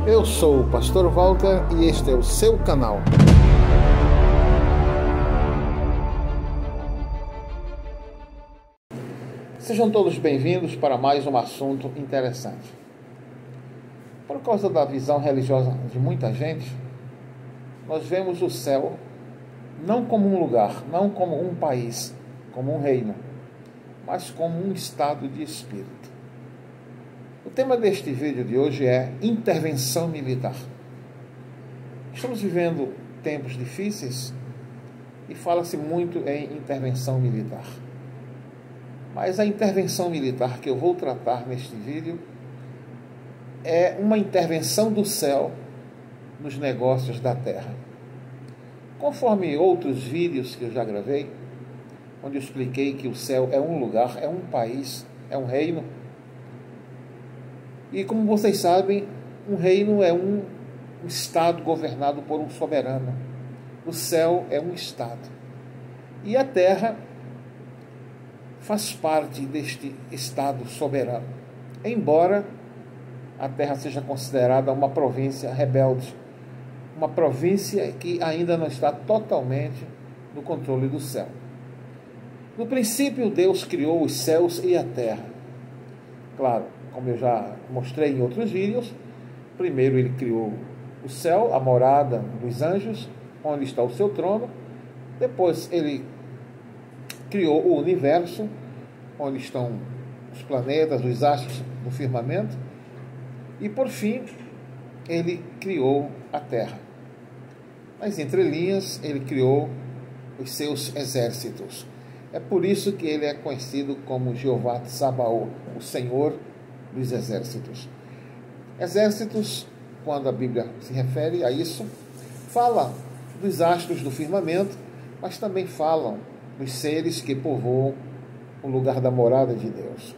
Eu sou o Pastor Walter e este é o seu canal. Sejam todos bem-vindos para mais um assunto interessante. Por causa da visão religiosa de muita gente, nós vemos o céu não como um lugar, não como um país, como um reino, mas como um estado de espírito. O tema deste vídeo de hoje é intervenção militar. Estamos vivendo tempos difíceis e fala-se muito em intervenção militar. Mas a intervenção militar que eu vou tratar neste vídeo é uma intervenção do céu nos negócios da terra. Conforme outros vídeos que eu já gravei, onde eu expliquei que o céu é um lugar, é um país, é um reino. E como vocês sabem, um reino é um estado governado por um soberano. O céu é um estado. E a terra faz parte deste estado soberano. Embora a terra seja considerada uma província rebelde, uma província que ainda não está totalmente no controle do céu. No princípio, Deus criou os céus e a terra. Claro, como eu já mostrei em outros vídeos, primeiro ele criou o céu, a morada dos anjos, onde está o seu trono. Depois ele criou o universo, onde estão os planetas, os astros do firmamento. E por fim, ele criou a terra. Nas entrelinhas, ele criou os seus exércitos. É por isso que ele é conhecido como Jeová Tsabaoth, o Senhor dos exércitos. Exércitos, quando a Bíblia se refere a isso, fala dos astros do firmamento, mas também falam dos seres que povoam o lugar da morada de Deus.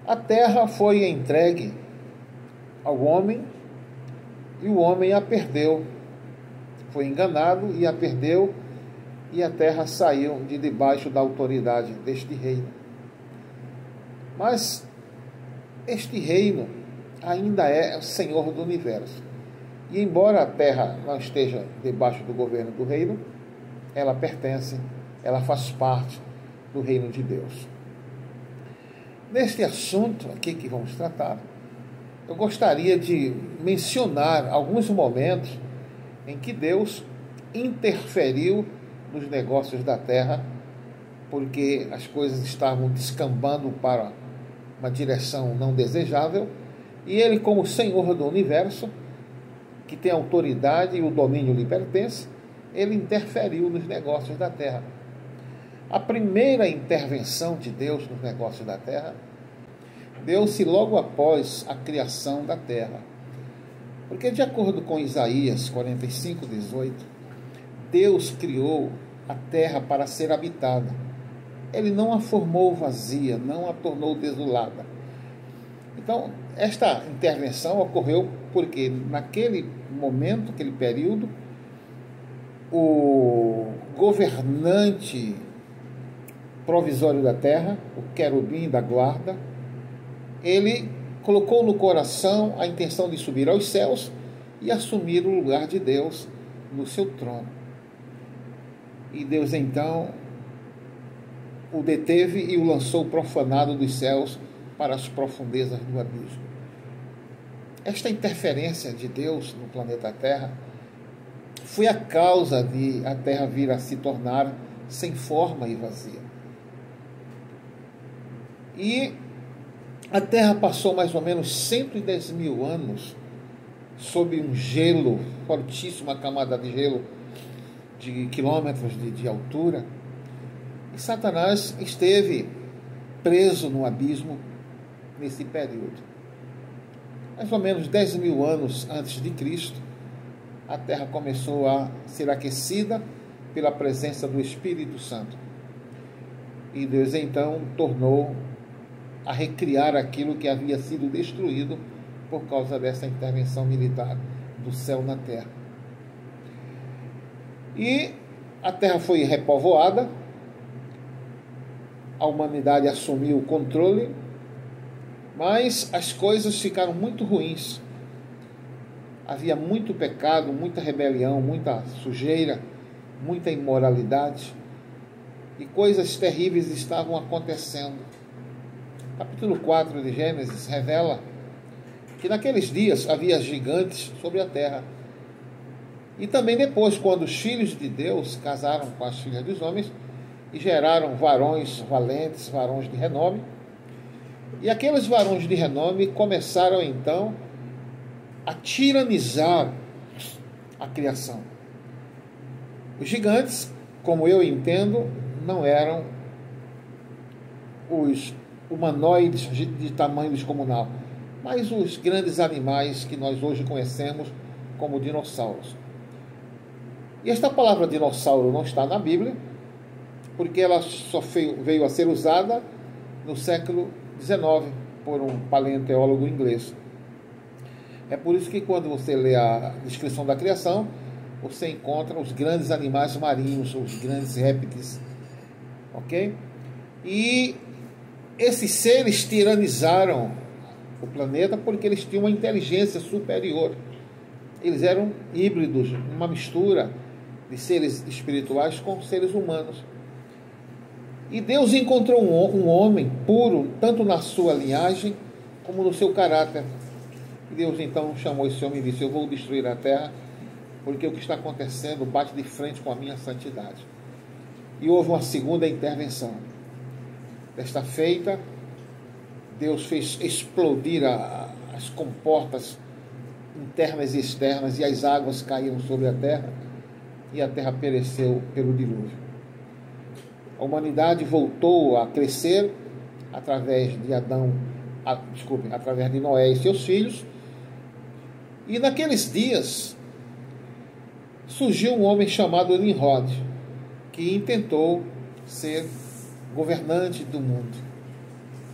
A terra foi entregue ao homem e o homem a perdeu. Foi enganado e a perdeu, e a terra saiu de debaixo da autoridade deste reino. Mas este reino ainda é o Senhor do universo. E embora a terra não esteja debaixo do governo do reino, ela pertence, ela faz parte do reino de Deus. Neste assunto aqui que vamos tratar, eu gostaria de mencionar alguns momentos em que Deus interferiu nos negócios da terra, porque as coisas estavam descambando para uma direção não desejável, e ele, como Senhor do universo, que tem autoridade e o domínio lhe pertence, ele interferiu nos negócios da terra. A primeira intervenção de Deus nos negócios da terra deu-se logo após a criação da terra. Porque, de acordo com Isaías 45:18, Deus criou a terra para ser habitada. Ele não a formou vazia, não a tornou desolada. Então, esta intervenção ocorreu porque, naquele momento, aquele período, o governante provisório da terra, o querubim da guarda, ele colocou no coração a intenção de subir aos céus e assumir o lugar de Deus no seu trono. E Deus, então, o deteve e o lançou profanado dos céus para as profundezas do abismo. Esta interferência de Deus no planeta Terra foi a causa de a Terra vir a se tornar sem forma e vazia. E a Terra passou mais ou menos 110 mil anos sob um gelo fortíssimo, uma camada de gelo de quilômetros de altura. E Satanás esteve preso no abismo nesse período. Mais ou menos 10 mil anos antes de Cristo, a terra começou a ser aquecida pela presença do Espírito Santo. E Deus então tornou a recriar aquilo que havia sido destruído por causa dessa intervenção militar do céu na terra. E a terra foi repovoada, a humanidade assumiu o controle, mas as coisas ficaram muito ruins. havia muito pecado, muita rebelião, muita sujeira, muita imoralidade, e coisas terríveis estavam acontecendo. Capítulo 4 de Gênesis revela que naqueles dias havia gigantes sobre a terra. E também depois, quando os filhos de Deus casaram com as filhas dos homens e geraram varões valentes, varões de renome, e aqueles varões de renome começaram então a tiranizar a criação. Os gigantes, como eu entendo, não eram os humanoides de tamanho descomunal, mas os grandes animais que nós hoje conhecemos como dinossauros. E esta palavra dinossauro não está na Bíblia, porque ela só veio a ser usada no século XIX por um paleontólogo inglês. É por isso que quando você lê a descrição da criação, você encontra os grandes animais marinhos, os grandes répteis, ok? E esses seres tiranizaram o planeta porque eles tinham uma inteligência superior. Eles eram híbridos, uma mistura de seres espirituais com seres humanos. E Deus encontrou um homem puro, tanto na sua linhagem como no seu caráter. E Deus então chamou esse homem e disse: eu vou destruir a terra, porque o que está acontecendo bate de frente com a minha santidade. E houve uma segunda intervenção. Desta feita, Deus fez explodir as comportas internas e externas, e as águas caíram sobre a terra, e a terra pereceu pelo dilúvio. A humanidade voltou a crescer através de Noé e seus filhos. E naqueles dias surgiu um homem chamado Nimrod, que intentou ser governante do mundo.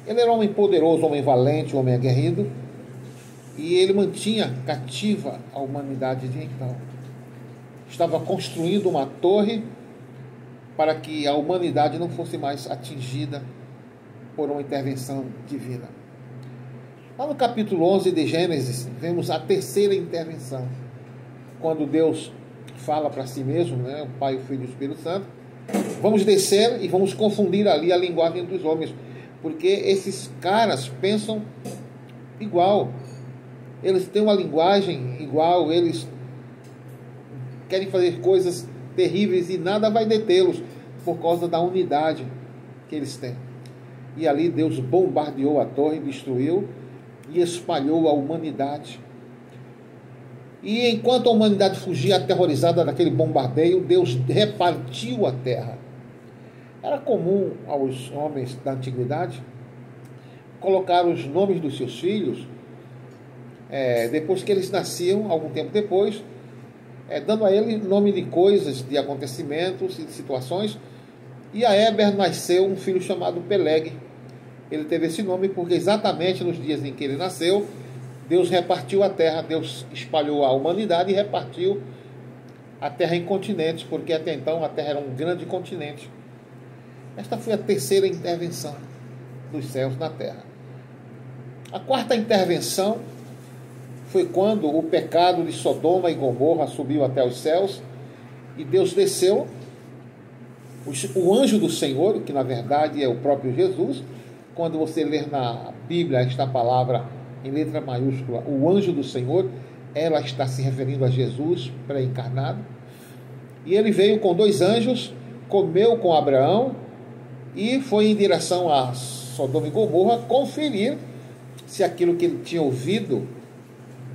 Ele era um homem poderoso, um homem valente, um homem aguerrido, e ele mantinha cativa a humanidade de então. Estava construindo uma torre para que a humanidade não fosse mais atingida por uma intervenção divina. Lá no capítulo 11 de Gênesis, vemos a terceira intervenção, quando Deus fala para si mesmo, né, o Pai, o Filho e o Espírito Santo: vamos descer e vamos confundir ali a linguagem dos homens, porque esses caras pensam igual, eles têm uma linguagem igual, eles querem fazer coisas terríveis e nada vai detê-los por causa da unidade que eles têm. E ali Deus bombardeou a torre, destruiu e espalhou a humanidade. E enquanto a humanidade fugia aterrorizada daquele bombardeio, Deus repartiu a terra. Era comum aos homens da antiguidade colocar os nomes dos seus filhos, depois que eles nasciam, algum tempo depois, dando a ele nome de coisas, de acontecimentos e de situações. E a Eber nasceu um filho chamado Peleg. Ele teve esse nome porque exatamente nos dias em que ele nasceu, Deus repartiu a terra, Deus espalhou a humanidade e repartiu a terra em continentes, porque até então a terra era um grande continente. Esta foi a terceira intervenção dos céus na terra. A quarta intervenção foi quando o pecado de Sodoma e Gomorra subiu até os céus e Deus desceu. O anjo do Senhor, que na verdade é o próprio Jesus, quando você ler na Bíblia esta palavra em letra maiúscula, o anjo do Senhor, ela está se referindo a Jesus pré-encarnado. E ele veio com 2 anjos, comeu com Abraão e foi em direção a Sodoma e Gomorra conferir se aquilo que ele tinha ouvido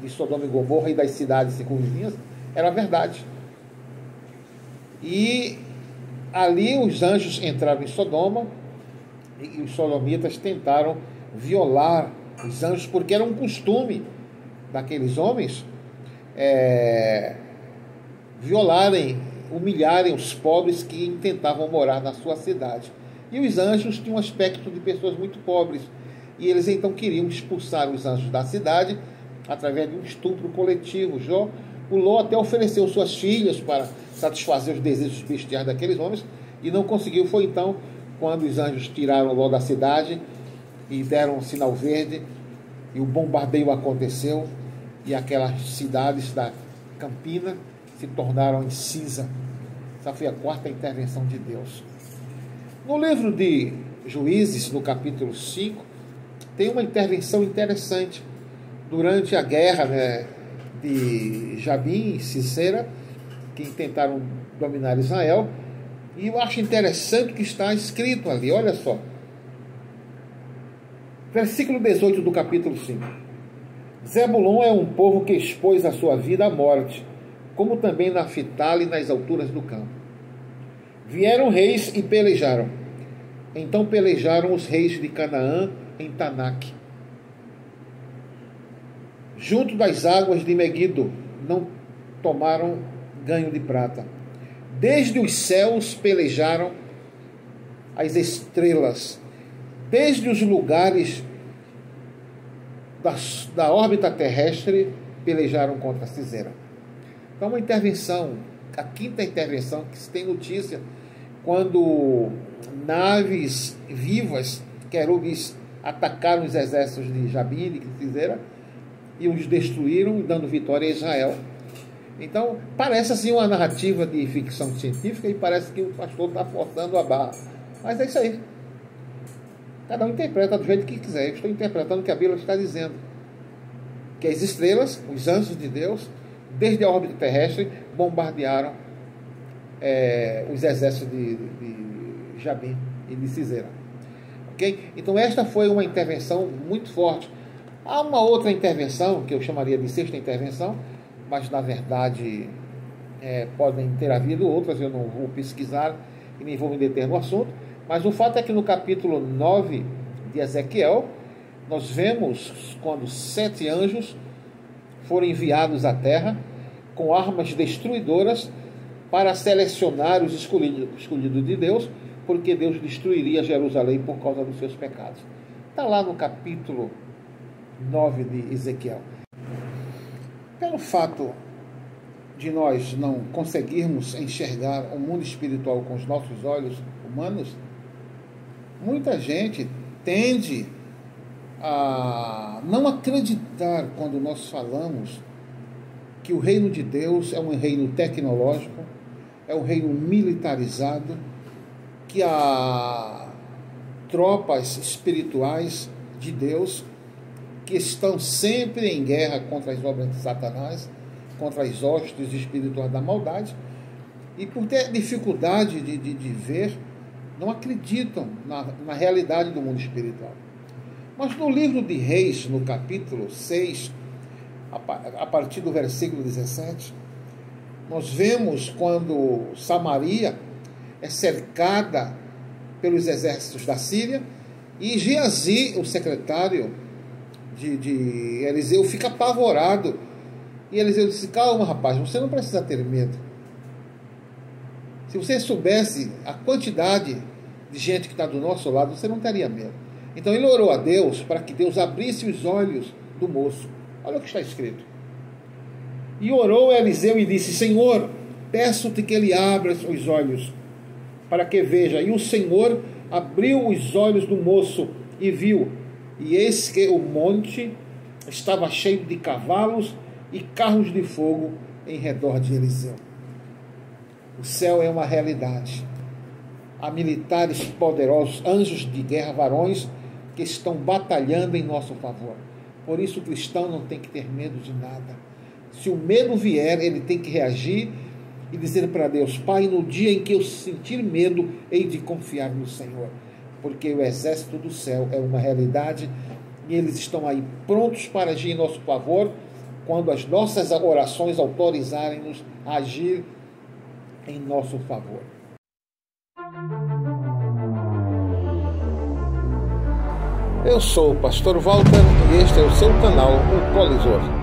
de Sodoma e Gomorra e das cidades circunvizinhas era verdade. E ali os anjos entraram em Sodoma e os sodomitas tentaram violar os anjos, porque era um costume daqueles homens violarem, humilharem os pobres que tentavam morar na sua cidade. E os anjos tinham um aspecto de pessoas muito pobres, e eles então queriam expulsar os anjos da cidade através de um estupro coletivo. O Ló até ofereceu suas filhas para satisfazer os desejos bestiais daqueles homens e não conseguiu. Foi então quando os anjos tiraram Ló da cidade e deram um sinal verde, e o bombardeio aconteceu, e aquelas cidades da Campina se tornaram em cinza. Essa foi a quarta intervenção de Deus. No livro de Juízes, no capítulo 5, tem uma intervenção interessante. Durante a guerra, de Jabim e Sisera, que tentaram dominar Israel, e eu acho interessante o que está escrito ali, olha só. Versículo 18 do capítulo 5. Zebulon é um povo que expôs a sua vida à morte, como também Naftali nas alturas do campo. Vieram reis e pelejaram. Então pelejaram os reis de Canaã em Tanak, junto das águas de Meguido, não tomaram ganho de prata. Desde os céus pelejaram as estrelas, desde os lugares da órbita terrestre pelejaram contra Sisera. Então, uma intervenção, a quinta intervenção que se tem notícia, quando naves vivas, querubins, atacaram os exércitos de Jabim e de Sisera e os destruíram, dando vitória a Israel. Então, parece assim uma narrativa de ficção científica e parece que o pastor está forçando a barra. Mas é isso aí. Cada um interpreta do jeito que quiser. Eu estou interpretando o que a Bíblia está dizendo. Que as estrelas, os anjos de Deus, desde a órbita terrestre, bombardearam os exércitos de Jabim e de Sisera. Okay? Então, esta foi uma intervenção muito forte. Há uma outra intervenção, que eu chamaria de sexta intervenção, mas na verdade podem ter havido outras, eu não vou pesquisar e nem vou me deter no assunto, mas o fato é que no capítulo 9 de Ezequiel, nós vemos quando 7 anjos foram enviados à terra com armas destruidoras para selecionar os escolhidos de Deus, porque Deus destruiria Jerusalém por causa dos seus pecados. Está lá no capítulo 9 de Ezequiel. Pelo fato de nós não conseguirmos enxergar o mundo espiritual com os nossos olhos humanos, muita gente tende a não acreditar quando nós falamos que o reino de Deus é um reino tecnológico, é um reino militarizado, que há tropas espirituais de Deus que estão sempre em guerra contra as obras de Satanás, contra as hostes espirituais da maldade, e por ter dificuldade de ver, não acreditam na realidade do mundo espiritual. Mas no livro de Reis, no capítulo 6, a partir do versículo 17, nós vemos quando Samaria é cercada pelos exércitos da Síria, e Geazi, o secretário de Eliseu, fica apavorado. E Eliseu disse: calma, rapaz, você não precisa ter medo. Se você soubesse a quantidade de gente que está do nosso lado, você não teria medo. Então ele orou a Deus para que Deus abrisse os olhos do moço. Olha o que está escrito. E orou Eliseu e disse: Senhor, peço-te que ele abra os olhos, para que veja. E o Senhor abriu os olhos do moço e viu. E eis que o monte estava cheio de cavalos e carros de fogo em redor de Eliseu. O céu é uma realidade. Há militares poderosos, anjos de guerra, varões, que estão batalhando em nosso favor. Por isso o cristão não tem que ter medo de nada. Se o medo vier, ele tem que reagir e dizer para Deus: Pai, no dia em que eu sentir medo, hei de confiar no Senhor. Porque o exército do céu é uma realidade e eles estão aí prontos para agir em nosso favor quando as nossas orações autorizarem-nos a agir em nosso favor. Eu sou o pastor Walter e este é o seu canal O Colisor.